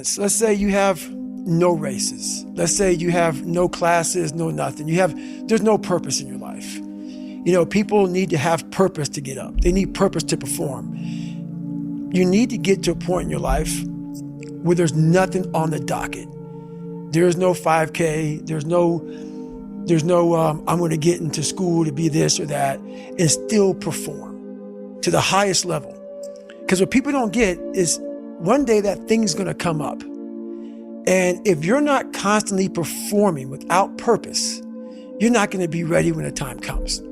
Let's say you have no races. Let's say you have no classes, no nothing. There's no purpose in your life. You know, people need to have purpose to get up. They need purpose to perform. You need to get to a point in your life where there's nothing on the docket. There's no 5K. There's no I'm going to get into school to be this or that and still perform to the highest level. Because what people don't get is one day that thing's going to come up. And if you're not constantly performing without purpose, you're not going to be ready when the time comes.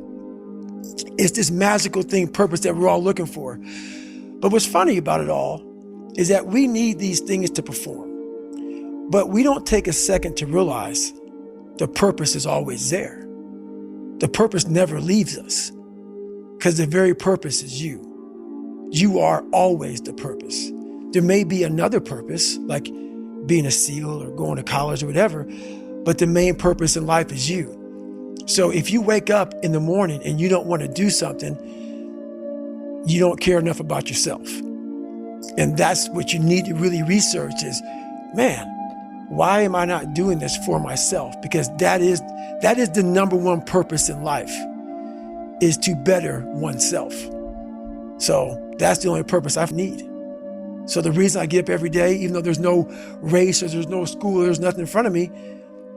It's this magical thing, purpose, that we're all looking for. But what's funny about it all is that we need these things to perform. But we don't take a second to realize the purpose is always there. The purpose never leaves us because the very purpose is you. You are always the purpose. There may be another purpose, like being a SEAL or going to college or whatever, but the main purpose in life is you. So if you wake up in the morning and you don't want to do something, you don't care enough about yourself. And that's what you need to really research is, man, why am I not doing this for myself? Because that is the number one purpose in life, is to better oneself. So that's the only purpose I need. So the reason I get up every day, even though there's no race or there's no school, or there's nothing in front of me,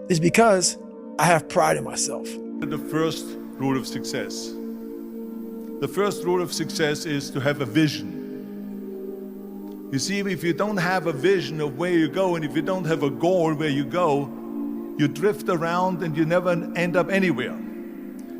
is because I have pride in myself. The first rule of success. The first rule of success is to have a vision. You see, if you don't have a vision of where you go, and if you don't have a goal where you go, you drift around and you never end up anywhere.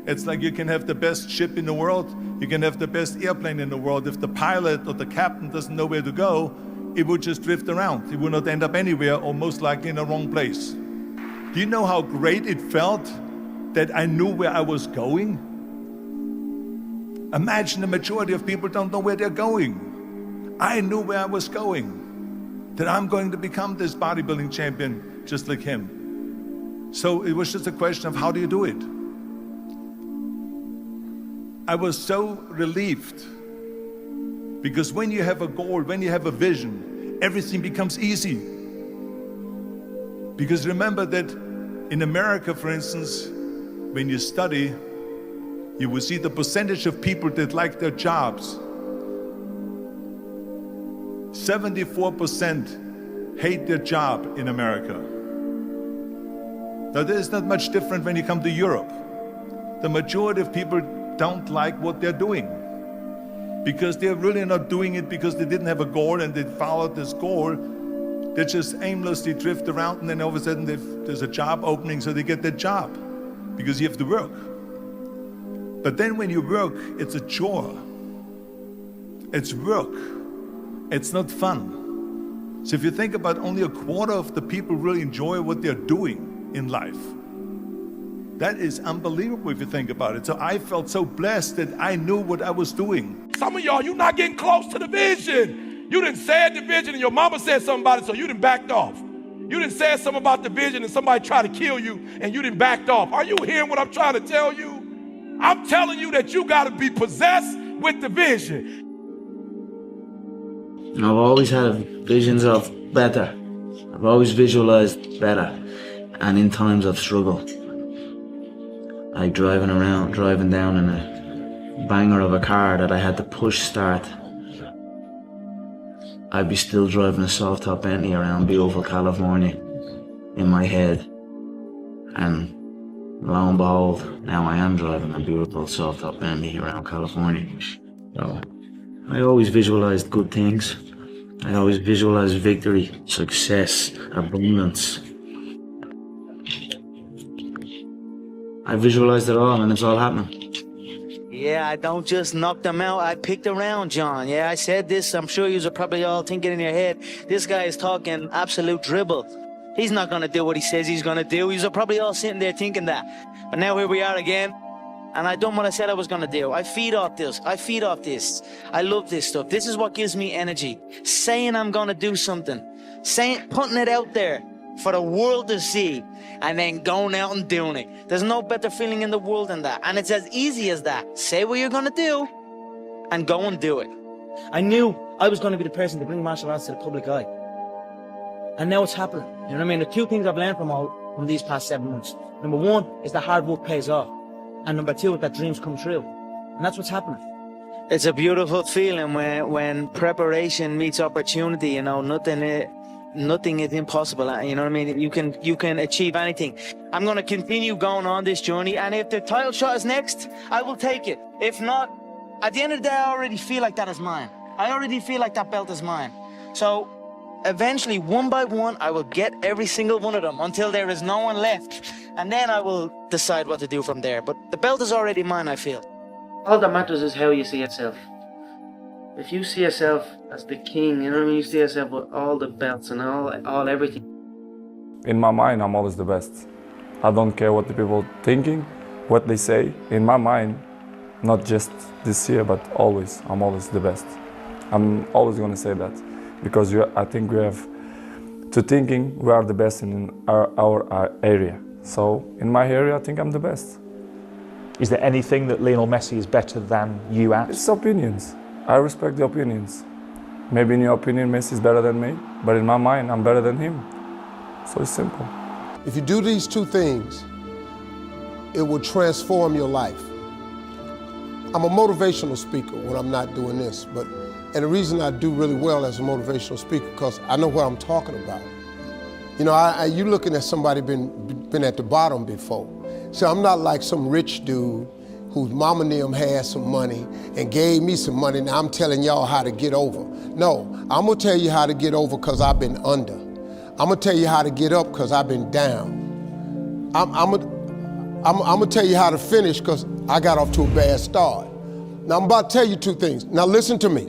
It's like you can have the best ship in the world, you can have the best airplane in the world. If the pilot or the captain doesn't know where to go, it would just drift around. It would not end up anywhere, or most likely in the wrong place. Do you know how great it felt that I knew where I was going? Imagine the majority of people don't know where they're going. I knew where I was going, that I'm going to become this bodybuilding champion just like him. So it was just a question of, how do you do it? I was so relieved, because when you have a goal, when you have a vision, everything becomes easy. Because remember that in America, for instance, when you study, you will see the percentage of people that like their jobs. 74% hate their job in America. Now, there's not much different when you come to Europe. The majority of people don't like what they're doing, because they're really not doing it because they didn't have a goal and they followed this goal. They just aimlessly drift around, and then all of a sudden there's a job opening, so they get that job because you have to work. But then when you work, it's a chore. It's work. It's not fun. So if you think about, only a quarter of the people really enjoy what they're doing in life. That is unbelievable if you think about it. So I felt so blessed that I knew what I was doing. Some of y'all, you're not getting close to the vision. You done said the vision and your mama said something about it, so you done backed off. You done said something about the vision and somebody tried to kill you and you done backed off. Are you hearing what I'm trying to tell you? I'm telling you that you gotta be possessed with the vision. I've always had visions of better. I've always visualized better. And in times of struggle, like driving down in a banger of a car that I had to push start, I'd be still driving a soft top Bentley around beautiful California in my head. And lo and behold, now I am driving a beautiful soft top Bentley around California. So I always visualized good things. I always visualized victory, success, abundance. I visualized it all, and it's all happening. Yeah, I don't just knock them out. I picked around, John. Yeah, I said this. I'm sure you're probably all thinking in your head, this guy is talking absolute dribble. He's not going to do what he says he's going to do. You're probably all sitting there thinking that. But now here we are again, and I done what I said I was going to do. I feed off this. I love this stuff. This is what gives me energy. Saying I'm going to do something. Putting it out there for the world to see, and then going out and doing it. There's no better feeling in the world than that. And it's as easy as that. Say what you're going to do and go and do it. I knew I was going to be the person to bring martial arts to the public eye. And now it's happening. You know what I mean? The two things I've learned from these past 7 months. Number one is that hard work pays off. And number two is that dreams come true. And that's what's happening. It's a beautiful feeling when preparation meets opportunity. You know, nothing is impossible. You know what I mean? You can achieve anything. I'm going to continue going on this journey. And if the title shot is next, I will take it. If not, at the end of the day, I already feel like that is mine. I already feel like that belt is mine. So eventually, one by one, I will get every single one of them until there is no one left. And then I will decide what to do from there. But the belt is already mine, I feel. All that matters is how you see yourself. If you see yourself as the king, you know what I mean? You see yourself with all the belts and all everything. In my mind, I'm always the best. I don't care what the people thinking, what they say. In my mind, not just this year, but always, I'm always the best. I'm always going to say that because I think we have to thinking we are the best in our area. So in my area, I think I'm the best. Is there anything that Lionel Messi is better than you at? It's opinions. I respect the opinions. Maybe in your opinion, Messi is better than me, but in my mind, I'm better than him. So it's simple. If you do these two things, it will transform your life. I'm a motivational speaker when I'm not doing this, and the reason I do really well as a motivational speaker because I know what I'm talking about. You know, you looking at somebody been at the bottom before. So I'm not like some rich dude whose mama and them had some money and gave me some money. Now I'm telling y'all how to get over. No, I'm gonna tell you how to get over because I've been under. I'm gonna tell you how to get up because I've been down. I'm gonna tell you how to finish because I got off to a bad start. Now I'm about to tell you two things. Now listen to me.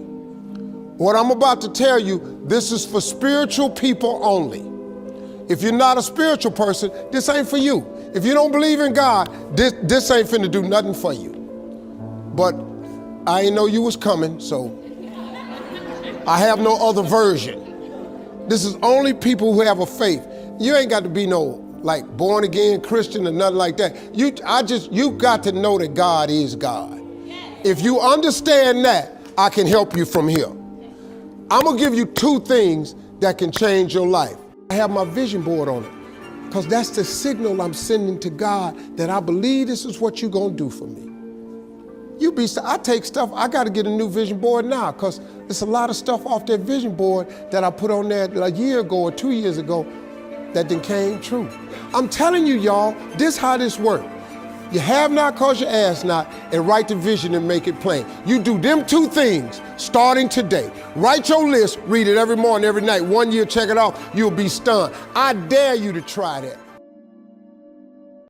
What I'm about to tell you, this is for spiritual people only. If you're not a spiritual person, this ain't for you. If you don't believe in God, this ain't finna do nothing for you. But I ain't know you was coming, so I have no other version. This is only people who have a faith. You ain't got to be no like born again Christian or nothing like that. You got to know that God is God. If you understand that, I can help you from here. I'm gonna give you two things that can change your life. I have my vision board on it because that's the signal I'm sending to God that I believe this is what you're gonna do for me. I take stuff, I gotta get a new vision board now because there's a lot of stuff off that vision board that I put on there a year ago or 2 years ago that then came true. I'm telling you, y'all, this how this works. You have not cause you ask not, and write the vision and make it plain. You do them two things starting today. Write your list, read it every morning, every night. 1 year, check it off, you'll be stunned. I dare you to try that.